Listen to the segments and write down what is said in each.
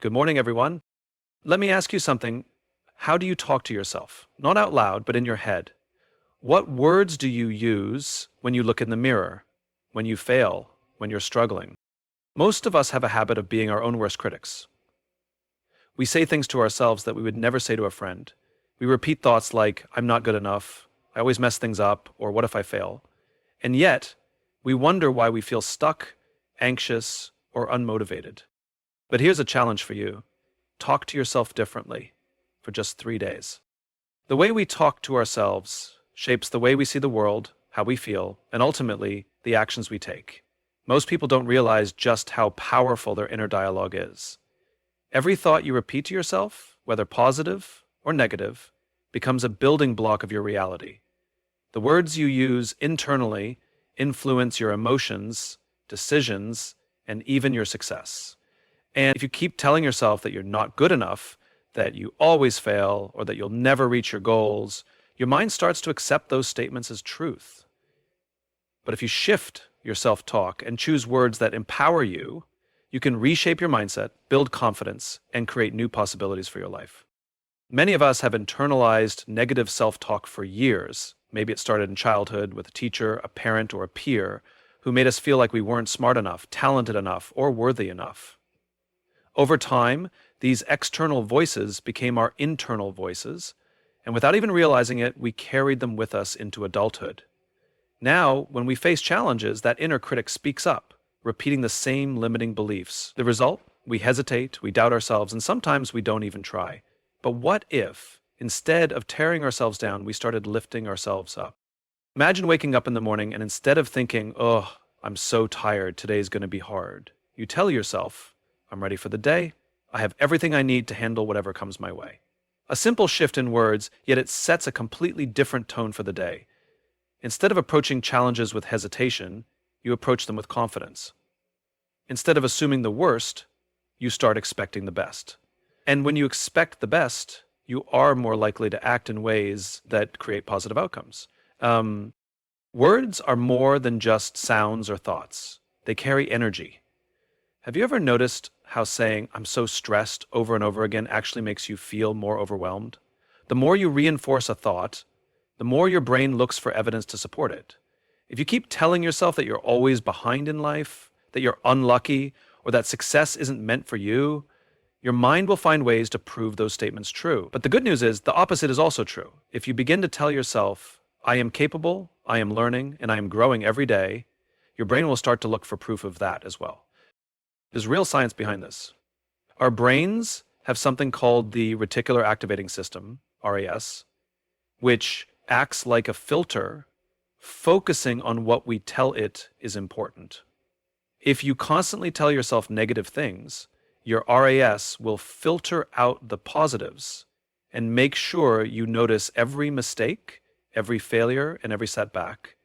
Good morning, everyone. Let me ask you something. How do you talk to yourself? Not out loud, but in your head. What words do you use when you look in the mirror, when you fail, when you're struggling? Most of us have a habit of being our own worst critics. We say things to ourselves that we would never say to a friend. We repeat thoughts like, I'm not good enough, I always mess things up, or what if I fail? And yet, we wonder why we feel stuck, anxious, or unmotivated. But here's a challenge for you. Talk to yourself differently for just 3 days. The way we talk to ourselves shapes the way we see the world, how we feel, and ultimately, the actions we take. Most people don't realize just how powerful their inner dialogue is. Every thought you repeat to yourself, whether positive or negative, becomes a building block of your reality. The words you use internally influence your emotions, decisions, and even your success. And if you keep telling yourself that you're not good enough, that you always fail, or that you'll never reach your goals, your mind starts to accept those statements as truth. But if you shift your self-talk and choose words that empower you, you can reshape your mindset, build confidence, and create new possibilities for your life. Many of us have internalized negative self-talk for years. Maybe it started in childhood with a teacher, a parent, or a peer who made us feel like we weren't smart enough, talented enough, or worthy enough. Over time, these external voices became our internal voices, and without even realizing it, we carried them with us into adulthood. Now, when we face challenges, that inner critic speaks up, repeating the same limiting beliefs. The result? We hesitate, we doubt ourselves, and sometimes we don't even try. But what if, instead of tearing ourselves down, we started lifting ourselves up? Imagine waking up in the morning and instead of thinking, oh, I'm so tired, today's going to be hard, you tell yourself, I'm ready for the day. I have everything I need to handle whatever comes my way. A simple shift in words, yet it sets a completely different tone for the day. Instead of approaching challenges with hesitation, you approach them with confidence. Instead of assuming the worst, you start expecting the best. And when you expect the best, you are more likely to act in ways that create positive outcomes. Words are more than just sounds or thoughts. They carry energy. Have you ever noticed how saying, I'm so stressed over and over again actually makes you feel more overwhelmed? The more you reinforce a thought, the more your brain looks for evidence to support it. If you keep telling yourself that you're always behind in life, that you're unlucky, or that success isn't meant for you, your mind will find ways to prove those statements true. But the good news is the opposite is also true. If you begin to tell yourself, I am capable, I am learning, and I am growing every day, your brain will start to look for proof of that as well. There's real science behind this. Our brains have something called the reticular activating system, RAS, which acts like a filter, focusing on what we tell it is important. If you constantly tell yourself negative things, your RAS will filter out the positives and make sure you notice every mistake, every failure, and every setback.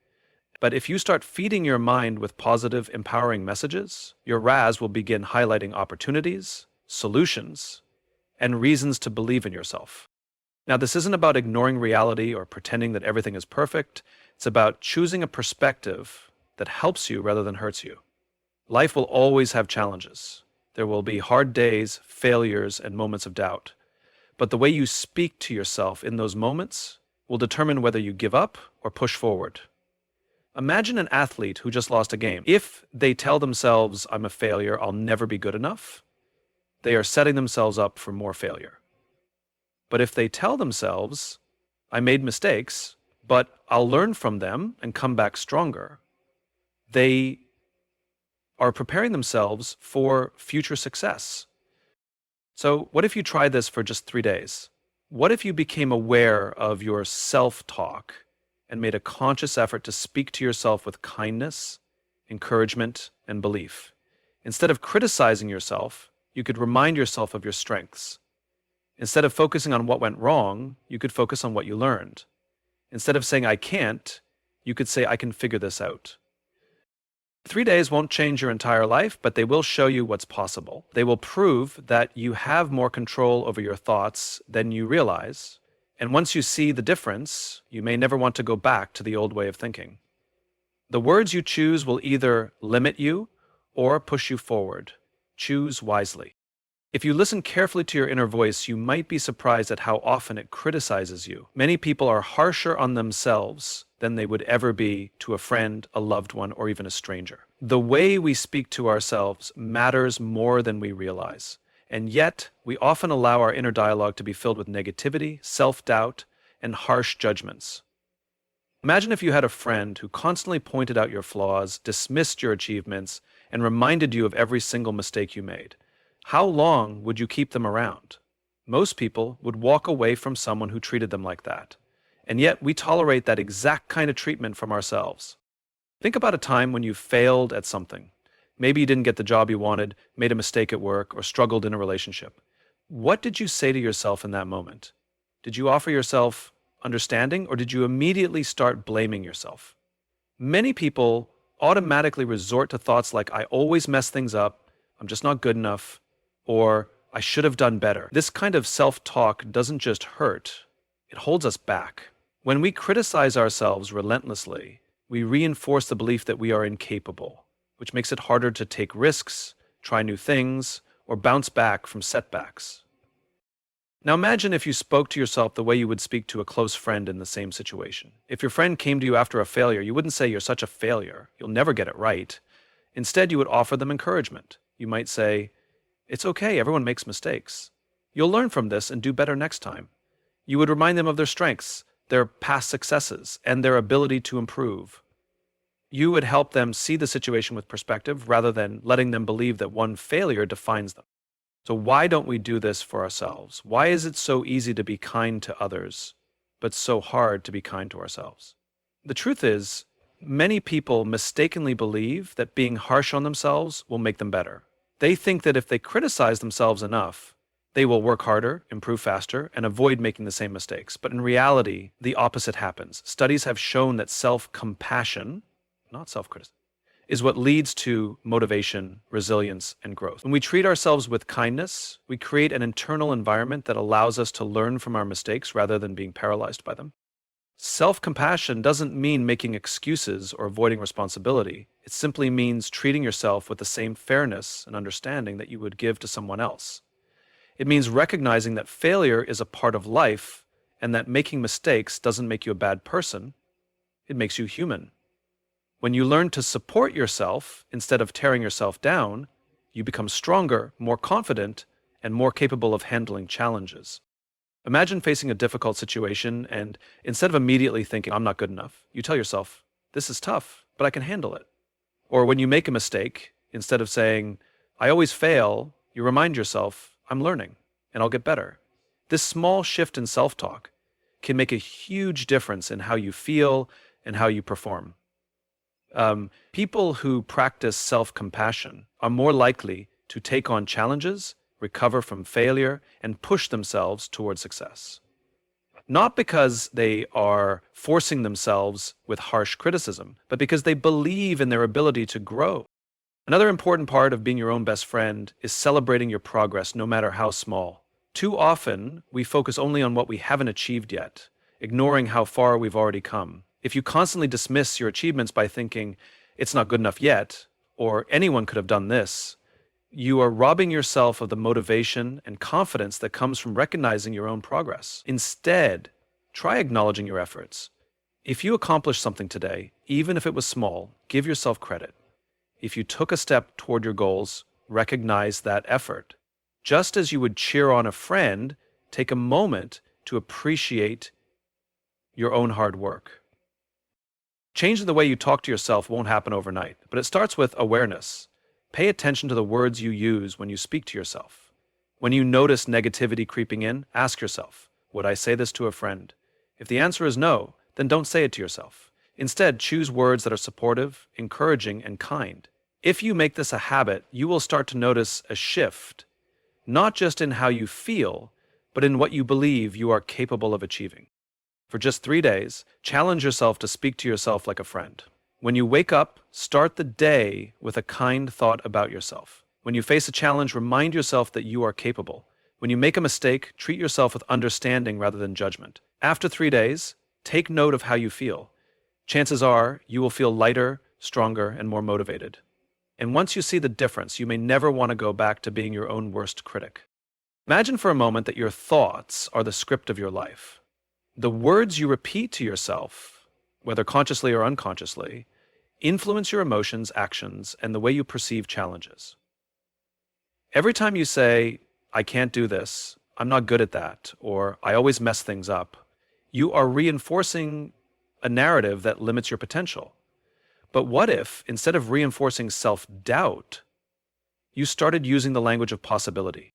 But if you start feeding your mind with positive, empowering messages, your RAS will begin highlighting opportunities, solutions, and reasons to believe in yourself. Now, this isn't about ignoring reality or pretending that everything is perfect. It's about choosing a perspective that helps you rather than hurts you. Life will always have challenges. There will be hard days, failures, and moments of doubt. But the way you speak to yourself in those moments will determine whether you give up or push forward. Imagine an athlete who just lost a game. If they tell themselves, I'm a failure, I'll never be good enough, they are setting themselves up for more failure. But if they tell themselves, I made mistakes, but I'll learn from them and come back stronger, they are preparing themselves for future success. So what if you try this for just 3 days? What if you became aware of your self-talk and made a conscious effort to speak to yourself with kindness, encouragement, and belief? Instead of criticizing yourself, you could remind yourself of your strengths. Instead of focusing on what went wrong, you could focus on what you learned. Instead of saying, I can't, you could say, I can figure this out. 3 days won't change your entire life, but they will show you what's possible. They will prove that you have more control over your thoughts than you realize. And once you see the difference, you may never want to go back to the old way of thinking. The words you choose will either limit you or push you forward. Choose wisely. If you listen carefully to your inner voice, you might be surprised at how often it criticizes you. Many people are harsher on themselves than they would ever be to a friend, a loved one, or even a stranger. The way we speak to ourselves matters more than we realize. And yet, we often allow our inner dialogue to be filled with negativity, self-doubt, and harsh judgments. Imagine if you had a friend who constantly pointed out your flaws, dismissed your achievements, and reminded you of every single mistake you made. How long would you keep them around? Most people would walk away from someone who treated them like that. And yet we tolerate that exact kind of treatment from ourselves. Think about a time when you failed at something. Maybe you didn't get the job you wanted, made a mistake at work, or struggled in a relationship. What did you say to yourself in that moment? Did you offer yourself understanding, or did you immediately start blaming yourself? Many people automatically resort to thoughts like, I always mess things up, I'm just not good enough, or I should have done better. This kind of self-talk doesn't just hurt, it holds us back. When we criticize ourselves relentlessly, we reinforce the belief that we are incapable, which makes it harder to take risks, try new things, or bounce back from setbacks. Now imagine if you spoke to yourself the way you would speak to a close friend in the same situation. If your friend came to you after a failure, you wouldn't say, "You're such a failure, you'll never get it right." Instead, you would offer them encouragement. You might say, "It's okay, everyone makes mistakes. You'll learn from this and do better next time." You would remind them of their strengths, their past successes, and their ability to improve. You would help them see the situation with perspective rather than letting them believe that one failure defines them. So why don't we do this for ourselves? Why is it so easy to be kind to others, but so hard to be kind to ourselves? The truth is, many people mistakenly believe that being harsh on themselves will make them better. They think that if they criticize themselves enough, they will work harder, improve faster, and avoid making the same mistakes. But in reality, the opposite happens. Studies have shown that self-compassion, not self-criticism, is what leads to motivation, resilience, and growth. When we treat ourselves with kindness, we create an internal environment that allows us to learn from our mistakes rather than being paralyzed by them. Self-compassion doesn't mean making excuses or avoiding responsibility. It simply means treating yourself with the same fairness and understanding that you would give to someone else. It means recognizing that failure is a part of life and that making mistakes doesn't make you a bad person. It makes you human. When you learn to support yourself instead of tearing yourself down, you become stronger, more confident, and more capable of handling challenges. Imagine facing a difficult situation and instead of immediately thinking, "I'm not good enough," you tell yourself, "This is tough, but I can handle it." Or when you make a mistake, instead of saying, "I always fail," you remind yourself, "I'm learning, and I'll get better." This small shift in self-talk can make a huge difference in how you feel and how you perform. People who practice self-compassion are more likely to take on challenges, recover from failure, and push themselves toward success. Not because they are forcing themselves with harsh criticism, but because they believe in their ability to grow. Another important part of being your own best friend is celebrating your progress, no matter how small. Too often, we focus only on what we haven't achieved yet, ignoring how far we've already come. If you constantly dismiss your achievements by thinking, "It's not good enough yet," or "anyone could have done this," you are robbing yourself of the motivation and confidence that comes from recognizing your own progress. Instead, try acknowledging your efforts. If you accomplished something today, even if it was small, give yourself credit. If you took a step toward your goals, recognize that effort. Just as you would cheer on a friend, take a moment to appreciate your own hard work. Changing the way you talk to yourself won't happen overnight, but it starts with awareness. Pay attention to the words you use when you speak to yourself. When you notice negativity creeping in, ask yourself, "Would I say this to a friend?" If the answer is no, then don't say it to yourself. Instead, choose words that are supportive, encouraging, and kind. If you make this a habit, you will start to notice a shift, not just in how you feel, but in what you believe you are capable of achieving. For just 3 days, challenge yourself to speak to yourself like a friend. When you wake up, start the day with a kind thought about yourself. When you face a challenge, remind yourself that you are capable. When you make a mistake, treat yourself with understanding rather than judgment. After 3 days, take note of how you feel. Chances are you will feel lighter, stronger, and more motivated. And once you see the difference, you may never want to go back to being your own worst critic. Imagine for a moment that your thoughts are the script of your life. The words you repeat to yourself, whether consciously or unconsciously, influence your emotions, actions, and the way you perceive challenges. Every time you say, I can't do this, I'm not good at that, or I always mess things up, you are reinforcing a narrative that limits your potential. But what if, instead of reinforcing self-doubt, you started using the language of possibility?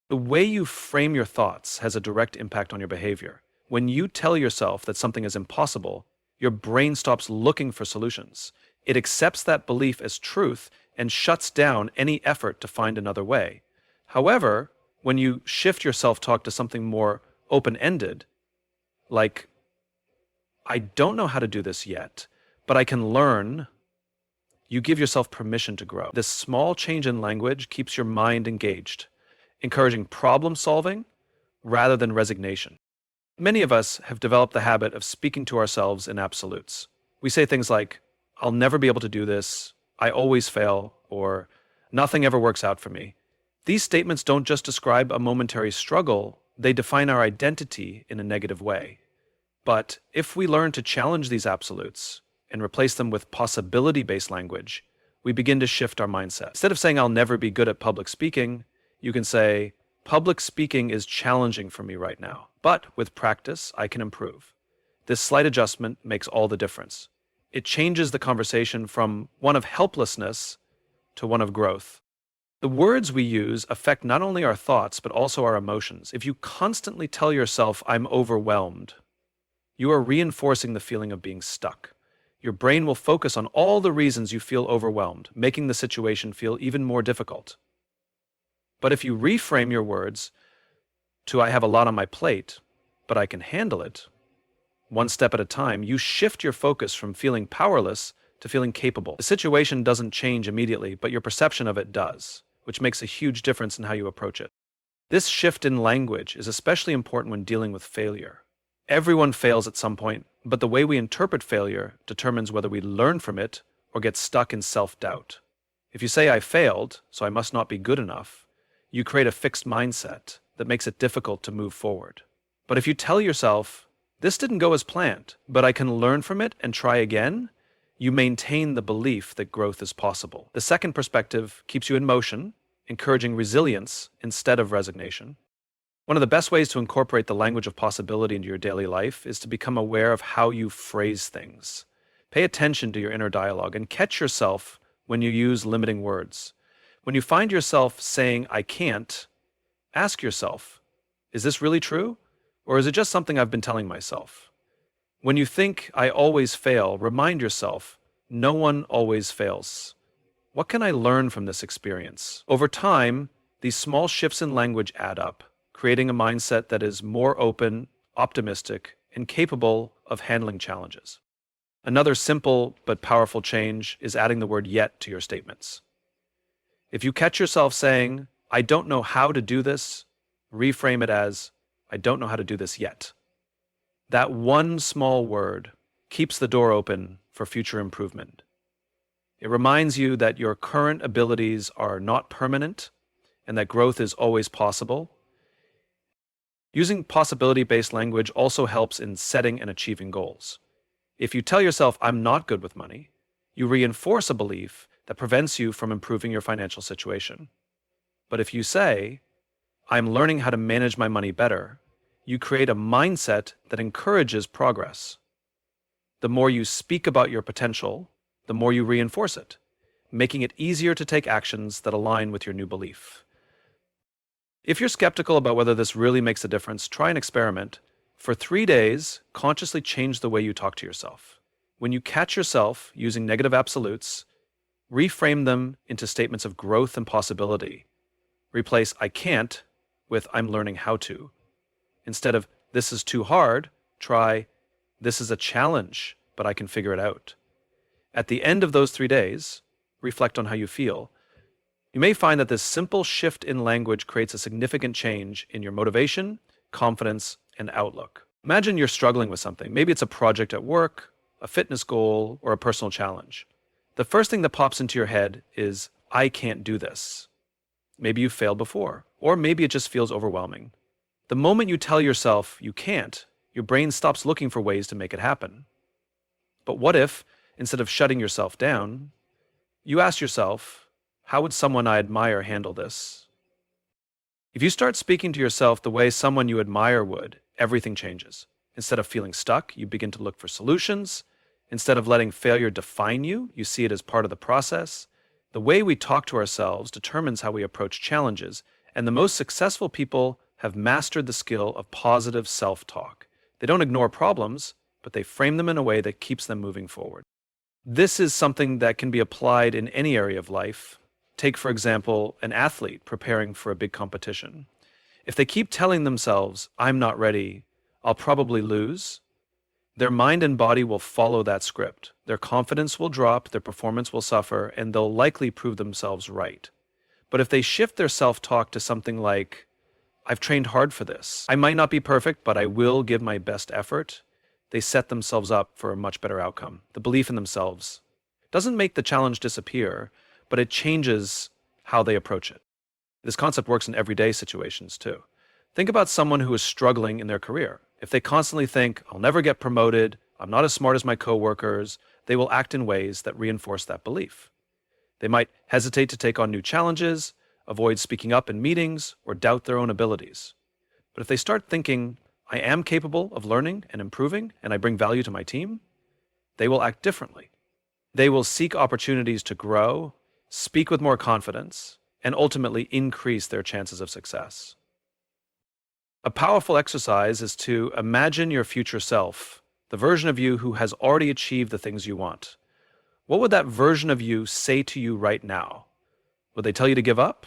The way you frame your thoughts has a direct impact on your behavior. When you tell yourself that something is impossible, your brain stops looking for solutions. It accepts that belief as truth and shuts down any effort to find another way. However, when you shift your self-talk to something more open-ended, like, I don't know how to do this yet, but I can learn, you give yourself permission to grow. This small change in language keeps your mind engaged, encouraging problem solving rather than resignation. Many of us have developed the habit of speaking to ourselves in absolutes. We say things like, I'll never be able to do this, I always fail, or nothing ever works out for me. These statements don't just describe a momentary struggle, they define our identity in a negative way. But if we learn to challenge these absolutes and replace them with possibility-based language, we begin to shift our mindset. Instead of saying, I'll never be good at public speaking, you can say, public speaking is challenging for me right now, but with practice, I can improve. This slight adjustment makes all the difference. It changes the conversation from one of helplessness to one of growth. The words we use affect not only our thoughts, but also our emotions. If you constantly tell yourself, I'm overwhelmed, you are reinforcing the feeling of being stuck. Your brain will focus on all the reasons you feel overwhelmed, making the situation feel even more difficult. But if you reframe your words to, I have a lot on my plate, but I can handle it, one step at a time, you shift your focus from feeling powerless to feeling capable. The situation doesn't change immediately, but your perception of it does, which makes a huge difference in how you approach it. This shift in language is especially important when dealing with failure. Everyone fails at some point, but the way we interpret failure determines whether we learn from it or get stuck in self-doubt. If you say, I failed, so I must not be good enough, you create a fixed mindset that makes it difficult to move forward. But if you tell yourself, this didn't go as planned, but I can learn from it and try again, you maintain the belief that growth is possible. The second perspective keeps you in motion, encouraging resilience instead of resignation. One of the best ways to incorporate the language of possibility into your daily life is to become aware of how you phrase things. Pay attention to your inner dialogue and catch yourself when you use limiting words. When you find yourself saying, I can't, ask yourself, is this really true? Or is it just something I've been telling myself? When you think, I always fail, remind yourself, no one always fails. What can I learn from this experience? Over time, these small shifts in language add up, creating a mindset that is more open, optimistic, and capable of handling challenges. Another simple but powerful change is adding the word yet to your statements. If you catch yourself saying, I don't know how to do this, reframe it as, I don't know how to do this yet. That one small word keeps the door open for future improvement. It reminds you that your current abilities are not permanent and that growth is always possible. Using possibility-based language also helps in setting and achieving goals. If you tell yourself, I'm not good with money, you reinforce a belief that prevents you from improving your financial situation. But if you say, I'm learning how to manage my money better, you create a mindset that encourages progress. The more you speak about your potential, the more you reinforce it, making it easier to take actions that align with your new belief. If you're skeptical about whether this really makes a difference, try an experiment. For 3 days, consciously change the way you talk to yourself. When you catch yourself using negative absolutes, reframe them into statements of growth and possibility. Replace I can't with I'm learning how to. Instead of this is too hard, try this is a challenge, but I can figure it out. At the end of those 3 days, reflect on how you feel. You may find that this simple shift in language creates a significant change in your motivation, confidence, and outlook. Imagine you're struggling with something. Maybe it's a project at work, a fitness goal, or a personal challenge. The first thing that pops into your head is, I can't do this. Maybe you failed before, or maybe it just feels overwhelming. The moment you tell yourself you can't, your brain stops looking for ways to make it happen. But what if, instead of shutting yourself down, you ask yourself, how would someone I admire handle this? If you start speaking to yourself the way someone you admire would, everything changes. Instead of feeling stuck, you begin to look for solutions. Instead of letting failure define you, you see it as part of the process. The way we talk to ourselves determines how we approach challenges, and the most successful people have mastered the skill of positive self-talk. They don't ignore problems, but they frame them in a way that keeps them moving forward. This is something that can be applied in any area of life. Take, for example, an athlete preparing for a big competition. If they keep telling themselves, I'm not ready, I'll probably lose, their mind and body will follow that script. Their confidence will drop, their performance will suffer, and they'll likely prove themselves right. But if they shift their self-talk to something like, I've trained hard for this, I might not be perfect, but I will give my best effort, they set themselves up for a much better outcome. The belief in themselves doesn't make the challenge disappear, but it changes how they approach it. This concept works in everyday situations too. Think about someone who is struggling in their career. If they constantly think, I'll never get promoted, I'm not as smart as my coworkers, they will act in ways that reinforce that belief. They might hesitate to take on new challenges, avoid speaking up in meetings, or doubt their own abilities. But if they start thinking, I am capable of learning and improving, and I bring value to my team, they will act differently. They will seek opportunities to grow, speak with more confidence, and ultimately increase their chances of success. A powerful exercise is to imagine your future self, the version of you who has already achieved the things you want. What would that version of you say to you right now? Would they tell you to give up?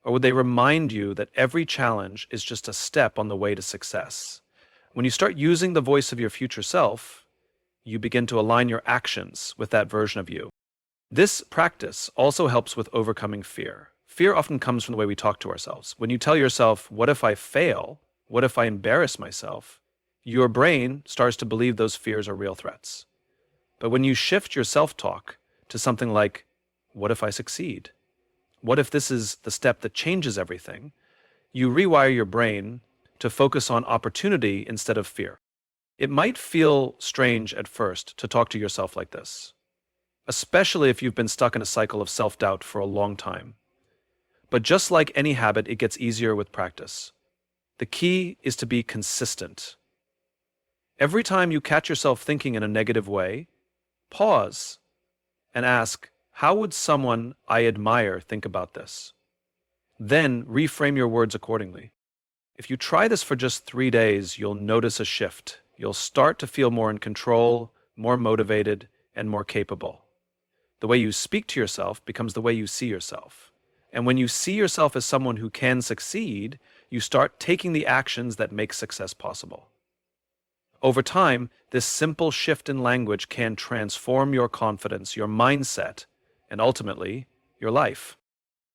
Or would they remind you that every challenge is just a step on the way to success? When you start using the voice of your future self, you begin to align your actions with that version of you. This practice also helps with overcoming fear. Fear often comes from the way we talk to ourselves. When you tell yourself, what if I fail? What if I embarrass myself? Your brain starts to believe those fears are real threats. But when you shift your self-talk to something like, what if I succeed? What if this is the step that changes everything? You rewire your brain to focus on opportunity instead of fear. It might feel strange at first to talk to yourself like this, especially if you've been stuck in a cycle of self-doubt for a long time. But just like any habit, it gets easier with practice. The key is to be consistent. Every time you catch yourself thinking in a negative way, pause and ask, how would someone I admire think about this? Then reframe your words accordingly. If you try this for just 3 days, you'll notice a shift. You'll start to feel more in control, more motivated, and more capable. The way you speak to yourself becomes the way you see yourself. And when you see yourself as someone who can succeed, you start taking the actions that make success possible. Over time, this simple shift in language can transform your confidence, your mindset, and ultimately, your life.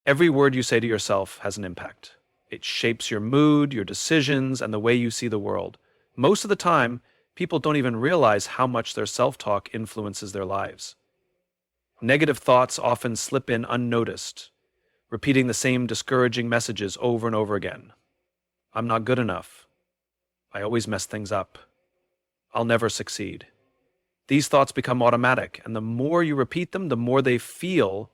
Every word you say to yourself has an impact. It shapes your mood, your decisions, and the way you see the world. Most of the time, people don't even realize how much their self-talk influences their lives. Negative thoughts often slip in unnoticed, repeating the same discouraging messages over and over again. I'm not good enough. I always mess things up. I'll never succeed. These thoughts become automatic, and the more you repeat them, the more they feel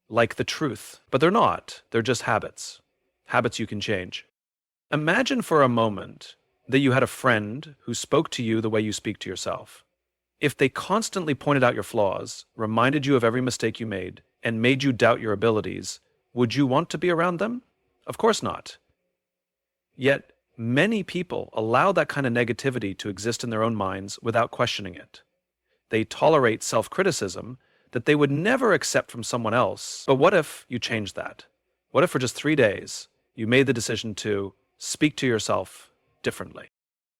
like the truth. But they're not. They're just habits. Habits you can change. Imagine for a moment that you had a friend who spoke to you the way you speak to yourself. If they constantly pointed out your flaws, reminded you of every mistake you made, and made you doubt your abilities, would you want to be around them? Of course not. Yet, many people allow that kind of negativity to exist in their own minds without questioning it. They tolerate self-criticism that they would never accept from someone else. But what if you changed that? What if for just 3 days, you made the decision to speak to yourself differently?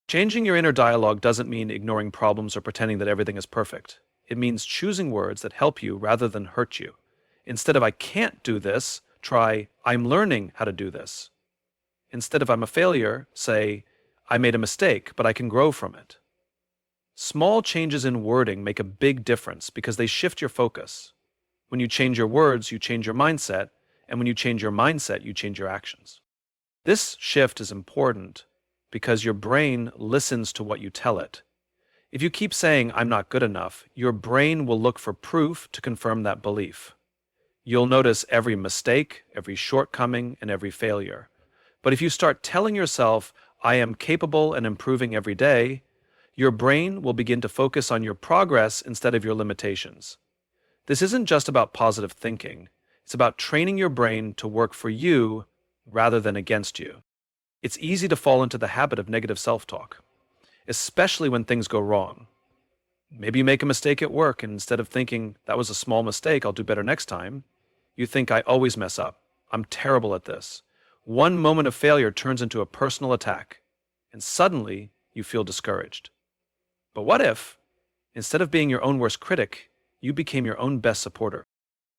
Changing your inner dialogue doesn't mean ignoring problems or pretending that everything is perfect. It means choosing words that help you rather than hurt you. Instead of I can't do this, try I'm learning how to do this. Instead of I'm a failure, say I made a mistake, but I can grow from it. Small changes in wording make a big difference because they shift your focus. When you change your words, you change your mindset, And when you change your mindset, you change your actions. This shift is important because your brain listens to what you tell it. If you keep saying, I'm not good enough, your brain will look for proof to confirm that belief. You'll notice every mistake, every shortcoming, and every failure. But if you start telling yourself, I am capable and improving every day, your brain will begin to focus on your progress instead of your limitations. This isn't just about positive thinking. It's about training your brain to work for you rather than against you. It's easy to fall into the habit of negative self-talk, especially when things go wrong. Maybe you make a mistake at work, and instead of thinking, that was a small mistake, I'll do better next time, you think, I always mess up. I'm terrible at this. One moment of failure turns into a personal attack, and suddenly you feel discouraged. But what if, instead of being your own worst critic, you became your own best supporter?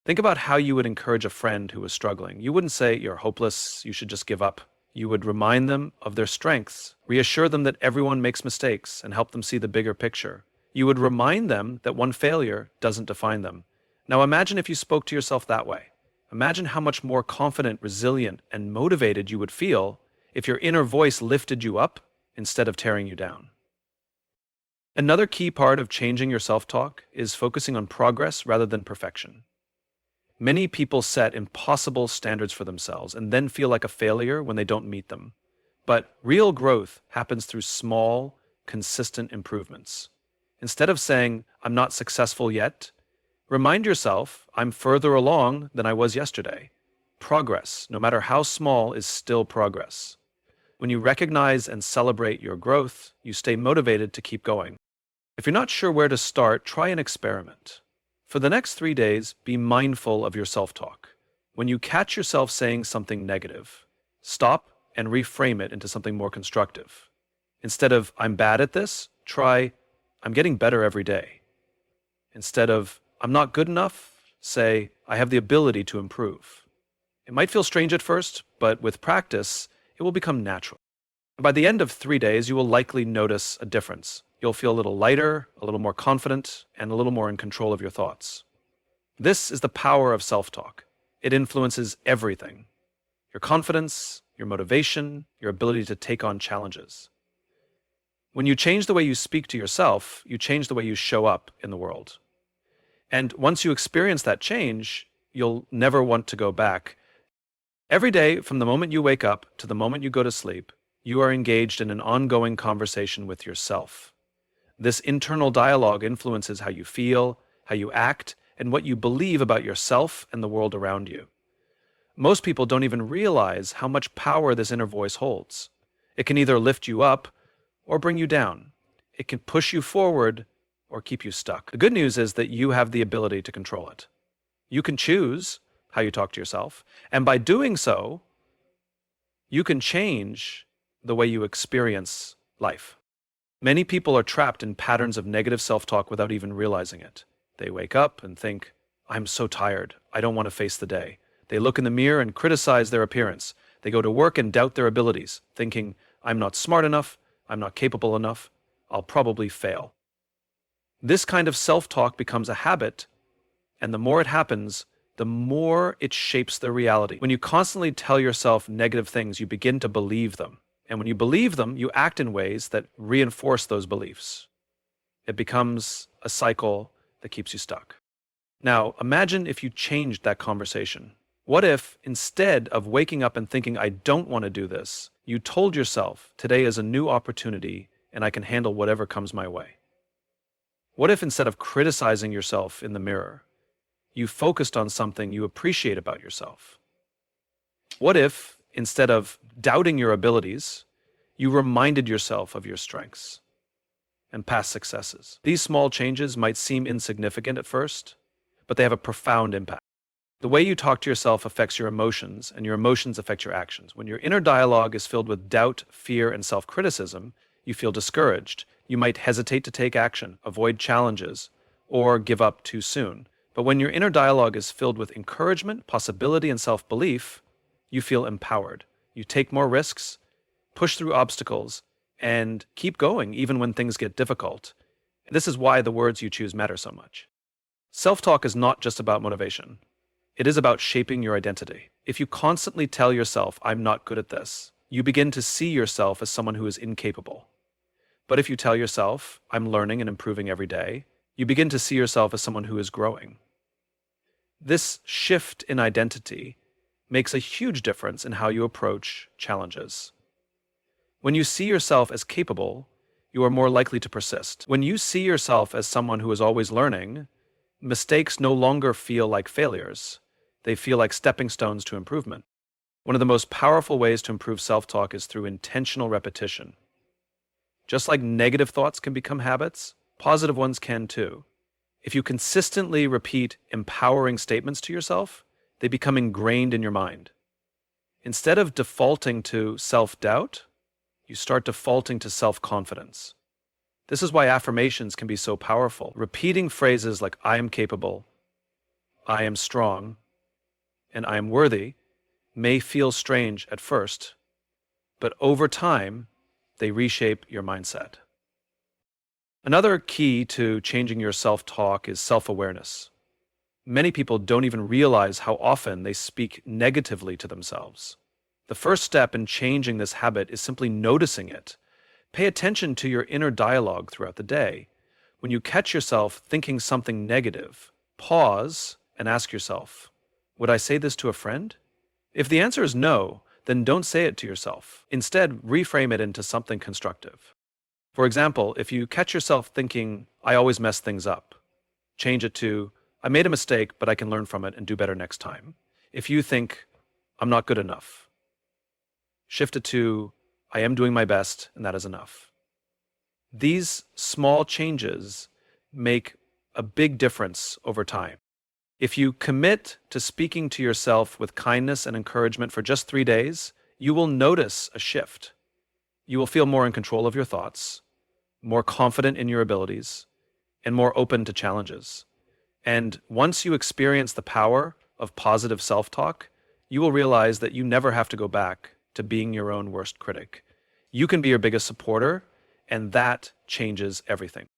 Think about how you would encourage a friend who was struggling. You wouldn't say, you're hopeless, you should just give up. You would remind them of their strengths, reassure them that everyone makes mistakes, and help them see the bigger picture. You would remind them that one failure doesn't define them. Now imagine if you spoke to yourself that way. Imagine how much more confident, resilient, and motivated you would feel if your inner voice lifted you up instead of tearing you down. Another key part of changing your self-talk is focusing on progress rather than perfection. Many people set impossible standards for themselves and then feel like a failure when they don't meet them. But real growth happens through small, consistent improvements. Instead of saying, I'm not successful yet, remind yourself, I'm further along than I was yesterday. Progress, no matter how small, is still progress. When you recognize and celebrate your growth, you stay motivated to keep going. If you're not sure where to start, try an experiment. For the next 3 days, be mindful of your self-talk. When you catch yourself saying something negative, stop and reframe it into something more constructive. Instead of, I'm bad at this, try, I'm getting better every day. Instead of, I'm not good enough, say, I have the ability to improve. It might feel strange at first, but with practice, it will become natural. By the end of 3 days, you will likely notice a difference. You'll feel a little lighter, a little more confident, and a little more in control of your thoughts. This is the power of self-talk. It influences everything. Your confidence, your motivation, your ability to take on challenges. When you change the way you speak to yourself, you change the way you show up in the world. And once you experience that change, you'll never want to go back. Every day, from the moment you wake up to the moment you go to sleep, you are engaged in an ongoing conversation with yourself. This internal dialogue influences how you feel, how you act, and what you believe about yourself and the world around you. Most people don't even realize how much power this inner voice holds. It can either lift you up or bring you down. It can push you forward or keep you stuck. The good news is that you have the ability to control it. You can choose how you talk to yourself, and by doing so, you can change the way you experience life. Many people are trapped in patterns of negative self-talk without even realizing it. They wake up and think, I'm so tired, I don't want to face the day. They look in the mirror and criticize their appearance. They go to work and doubt their abilities, thinking, I'm not smart enough, I'm not capable enough, I'll probably fail. This kind of self-talk becomes a habit, and the more it happens, the more it shapes their reality. When you constantly tell yourself negative things, you begin to believe them. And when you believe them, you act in ways that reinforce those beliefs. It becomes a cycle that keeps you stuck. Now, imagine if you changed that conversation. What if, instead of waking up and thinking, I don't want to do this, you told yourself, today is a new opportunity and I can handle whatever comes my way? What if, instead of criticizing yourself in the mirror, you focused on something you appreciate about yourself? What if, instead of doubting your abilities, you reminded yourself of your strengths and past successes? These small changes might seem insignificant at first, but they have a profound impact. The way you talk to yourself affects your emotions, and your emotions affect your actions. When your inner dialogue is filled with doubt, fear, and self-criticism, you feel discouraged. You might hesitate to take action, avoid challenges, or give up too soon. But when your inner dialogue is filled with encouragement, possibility, and self-belief, you feel empowered. You take more risks, push through obstacles, and keep going even when things get difficult. This is why the words you choose matter so much. Self-talk is not just about motivation. It is about shaping your identity. If you constantly tell yourself, I'm not good at this, you begin to see yourself as someone who is incapable. But if you tell yourself, I'm learning and improving every day, you begin to see yourself as someone who is growing. This shift in identity makes a huge difference in how you approach challenges. When you see yourself as capable, you are more likely to persist. When you see yourself as someone who is always learning, mistakes no longer feel like failures. They feel like stepping stones to improvement. One of the most powerful ways to improve self-talk is through intentional repetition. Just like negative thoughts can become habits, positive ones can too. If you consistently repeat empowering statements to yourself, they become ingrained in your mind. Instead of defaulting to self-doubt, you start defaulting to self-confidence. This is why affirmations can be so powerful. Repeating phrases like I am capable, I am strong, and I am worthy may feel strange at first, but over time, they reshape your mindset. Another key to changing your self-talk is self-awareness. Many people don't even realize how often they speak negatively to themselves. The first step in changing this habit is simply noticing it. Pay attention to your inner dialogue throughout the day. When you catch yourself thinking something negative, pause and ask yourself, would I say this to a friend? If the answer is no, then don't say it to yourself. Instead, reframe it into something constructive. For example, if you catch yourself thinking, I always mess things up, change it to, I made a mistake, but I can learn from it and do better next time. If you think, I'm not good enough, shift it to, I am doing my best, and that is enough. These small changes make a big difference over time. If you commit to speaking to yourself with kindness and encouragement for just 3 days, you will notice a shift. You will feel more in control of your thoughts, more confident in your abilities, and more open to challenges. And once you experience the power of positive self-talk, you will realize that you never have to go back to being your own worst critic. You can be your biggest supporter, and that changes everything.